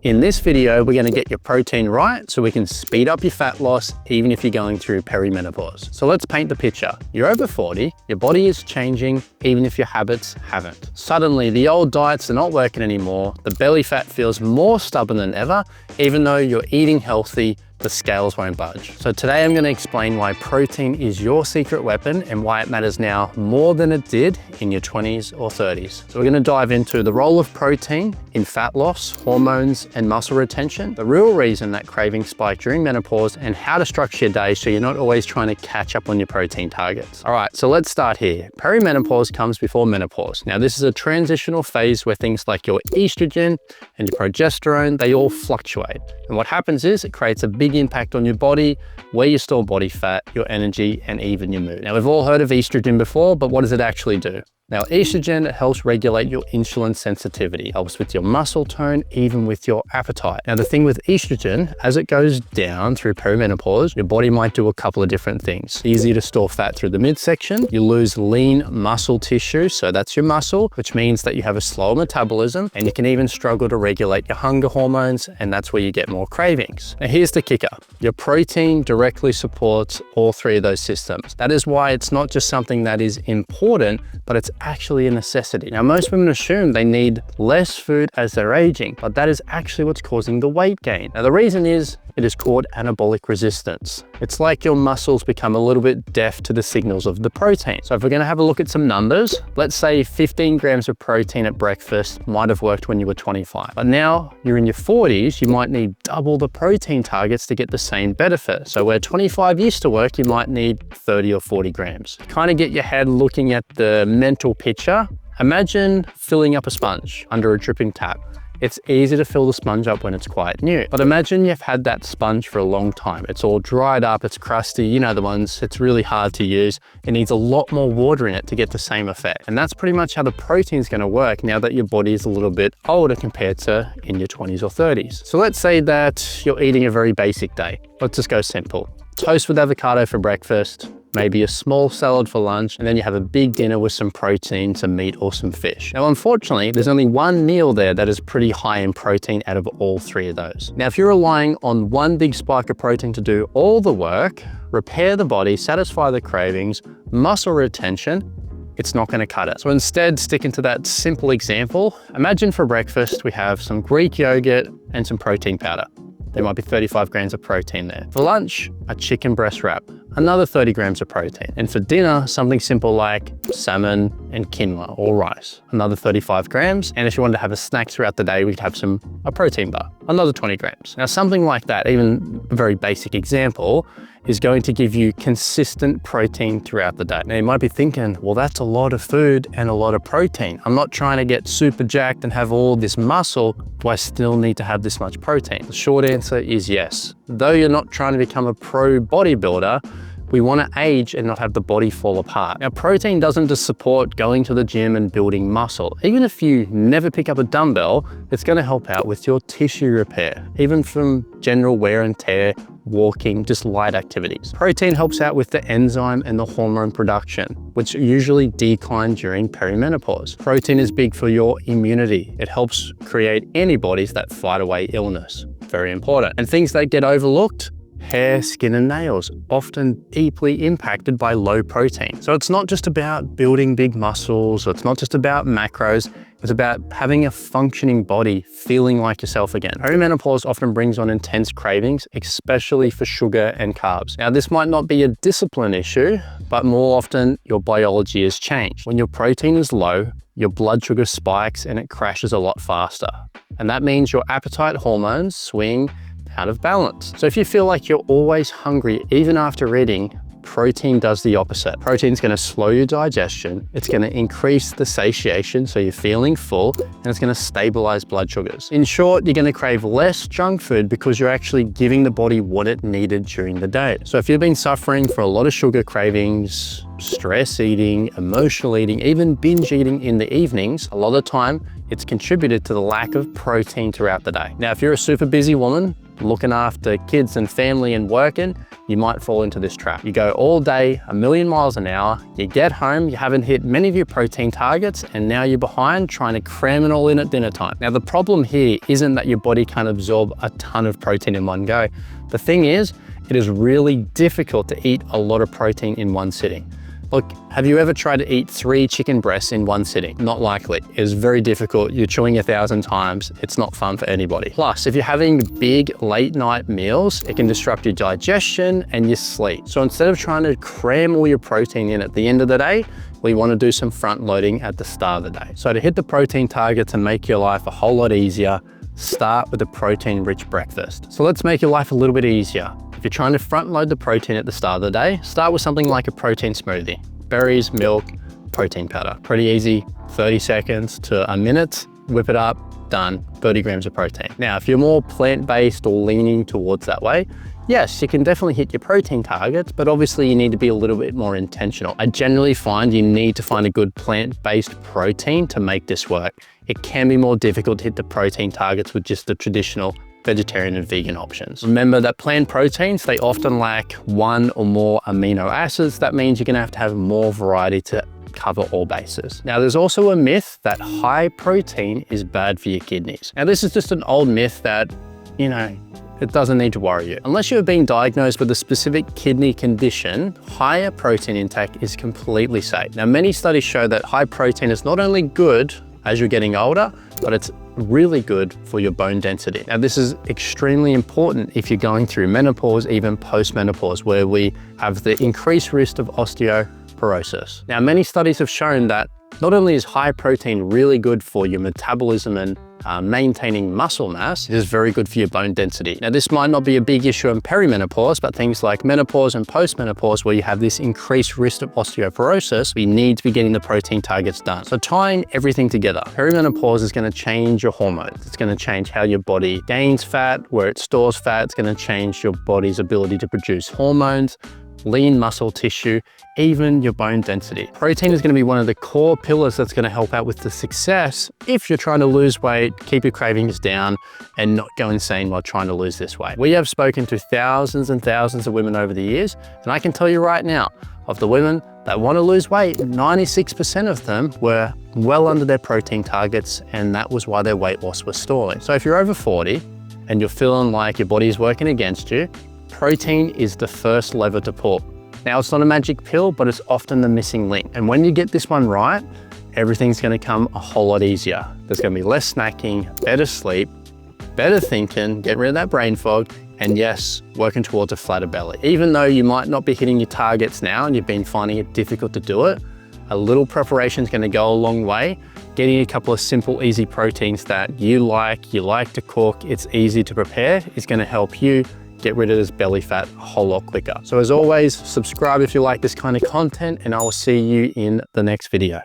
In this video, we're gonna get your protein right so we can speed up your fat loss even if you're going through perimenopause. So let's paint the picture. You're over 40, your body is changing even if your habits haven't. Suddenly, the old diets are not working anymore, the belly fat feels more stubborn than ever, even though you're eating healthy, the scales won't budge. So today I'm gonna explain why protein is your secret weapon and why it matters now more than it did in your 20s or 30s. So we're gonna dive into the role of protein in fat loss, hormones, and muscle retention, the real reason that cravings spike during menopause, and how to structure your day so you're not always trying to catch up on your protein targets. All right, so let's start here. Perimenopause comes before menopause. Now this is a transitional phase where things like your estrogen and your progesterone, they all fluctuate. And what happens is it creates a big impact on your body, where you store body fat, your energy, and even your mood. Now we've all heard of estrogen before, but what does it actually do? Now, estrogen helps regulate your insulin sensitivity, helps with your muscle tone, even with your appetite. Now, the thing with estrogen, as it goes down through perimenopause, your body might do a couple of different things. It's easier to store fat through the midsection. You lose lean muscle tissue, so that's your muscle, which means that you have a slower metabolism, and you can even struggle to regulate your hunger hormones, and that's where you get more cravings. Now, here's the kicker. Your protein directly supports all three of those systems. That is why it's not just something that is important, but it's actually a necessity. Now, most women assume they need less food as they're aging, but that is actually what's causing the weight gain. Now, the reason is it is called anabolic resistance. It's like your muscles become a little bit deaf to the signals of the protein. So if we're gonna have a look at some numbers, let's say 15 grams of protein at breakfast might have worked when you were 25. But now you're in your 40s, you might need double the protein targets to get the same benefit. So where 25 used to work, you might need 30 or 40 grams. Kind of get your head looking at the mental picture. Imagine filling up a sponge under a dripping tap. It's easy to fill the sponge up when it's quite new. But imagine you've had that sponge for a long time. It's all dried up, it's crusty, you know the ones, it's really hard to use. It needs a lot more water in it to get the same effect. And that's pretty much how the protein is gonna work now that your body is a little bit older compared to in your 20s or 30s. So let's say that you're eating a very basic day. Let's just go simple. Toast with avocado for breakfast, maybe a small salad for lunch, and then you have a big dinner with some protein, some meat or some fish. Now, unfortunately, there's only one meal there that is pretty high in protein out of all three of those. Now, if you're relying on one big spike of protein to do all the work, repair the body, satisfy the cravings, muscle retention, it's not gonna cut it. So instead, sticking to that simple example, imagine for breakfast, we have some Greek yogurt and some protein powder. There might be 35 grams of protein there. For lunch, a chicken breast wrap, another 30 grams of protein. And for dinner, something simple like salmon and quinoa or rice, another 35 grams. And if you wanted to have a snack throughout the day, we'd have a protein bar, another 20 grams. Now, something like that, even a very basic example, is going to give you consistent protein throughout the day. Now you might be thinking, well, that's a lot of food and a lot of protein. I'm not trying to get super jacked and have all this muscle. Do I still need to have this much protein? The short answer is yes. Though you're not trying to become a pro bodybuilder, we want to age and not have the body fall apart. Now, protein doesn't just support going to the gym and building muscle. Even if you never pick up a dumbbell, it's going to help out with your tissue repair, even from general wear and tear, walking, just light activities. Protein helps out with the enzyme and the hormone production, which usually decline during perimenopause. Protein is big for your immunity. It helps create antibodies that fight away illness. Very important. And things that get overlooked, hair, skin, and nails, often deeply impacted by low protein. So it's not just about building big muscles, or it's not just about macros, it's about having a functioning body, feeling like yourself again. Perimenopause often brings on intense cravings, especially for sugar and carbs. Now, this might not be a discipline issue, but more often your biology has changed. When your protein is low, your blood sugar spikes and it crashes a lot faster. And that means your appetite hormones swing out of balance. So if you feel like you're always hungry, even after eating, protein does the opposite. Protein's gonna slow your digestion, it's gonna increase the satiation, so you're feeling full, and it's gonna stabilize blood sugars. In short, you're gonna crave less junk food because you're actually giving the body what it needed during the day. So if you've been suffering for a lot of sugar cravings, stress eating, emotional eating, even binge eating in the evenings, a lot of the time, it's contributed to the lack of protein throughout the day. Now, if you're a super busy woman, looking after kids and family and working, you might fall into this trap. You go all day, a million miles an hour, you get home, you haven't hit many of your protein targets, and now you're behind trying to cram it all in at dinner time. Now, the problem here isn't that your body can't absorb a ton of protein in one go. The thing is, it is really difficult to eat a lot of protein in one sitting. Look, have you ever tried to eat 3 chicken breasts in one sitting? Not likely. It's very difficult. You're chewing 1,000 times. It's not fun for anybody. Plus, if you're having big late night meals, it can disrupt your digestion and your sleep. So instead of trying to cram all your protein in at the end of the day, we want to do some front loading at the start of the day. So to hit the protein targets and make your life a whole lot easier, start with a protein-rich breakfast. So let's make your life a little bit easier. If you're trying to front load the protein at the start of the day, start with something like a protein smoothie. Berries, milk, protein powder. Pretty easy, 30 seconds to a minute, whip it up, done, 30 grams of protein. Now, if you're more plant-based or leaning towards that way, yes, you can definitely hit your protein targets, but obviously you need to be a little bit more intentional. I generally find you need to find a good plant-based protein to make this work. It can be more difficult to hit the protein targets with just the traditional vegetarian and vegan options. Remember that plant proteins, they often lack 1 or more amino acids. That means you're gonna have to have more variety to cover all bases. Now, there's also a myth that high protein is bad for your kidneys. Now, this is just an old myth that, it doesn't need to worry you. Unless you're being diagnosed with a specific kidney condition, higher protein intake is completely safe. Now, many studies show that high protein is not only good as you're getting older, but it's really good for your bone density. Now, this is extremely important if you're going through menopause, even post-menopause, where we have the increased risk of osteoporosis. Now, many studies have shown that not only is high protein really good for your metabolism and maintaining muscle mass, it is very good for your bone density. Now, this might not be a big issue in perimenopause, but things like menopause and postmenopause, where you have this increased risk of osteoporosis, we need to be getting the protein targets done. So tying everything together, perimenopause is going to change your hormones. It's going to change how your body gains fat, where it stores fat. It's going to change your body's ability to produce hormones, lean muscle tissue, even your bone density. Protein is going to be one of the core pillars that's going to help out with the success if you're trying to lose weight, keep your cravings down, and not go insane while trying to lose this weight. We have spoken to thousands and thousands of women over the years, and I can tell you right now, of the women that want to lose weight, 96% of them were well under their protein targets, and that was why their weight loss was stalling. So if you're over 40 and you're feeling like your body is working against you, protein is the first lever to pull. Now, it's not a magic pill, but it's often the missing link. And when you get this one right, everything's gonna come a whole lot easier. There's gonna be less snacking, better sleep, better thinking, get rid of that brain fog, and yes, working towards a flatter belly. Even though you might not be hitting your targets now and you've been finding it difficult to do it, a little preparation is gonna go a long way. Getting a couple of simple, easy proteins that you like to cook, it's easy to prepare, is gonna help you get rid of this belly fat a whole lot quicker. So as always, subscribe if you like this kind of content, and I will see you in the next video.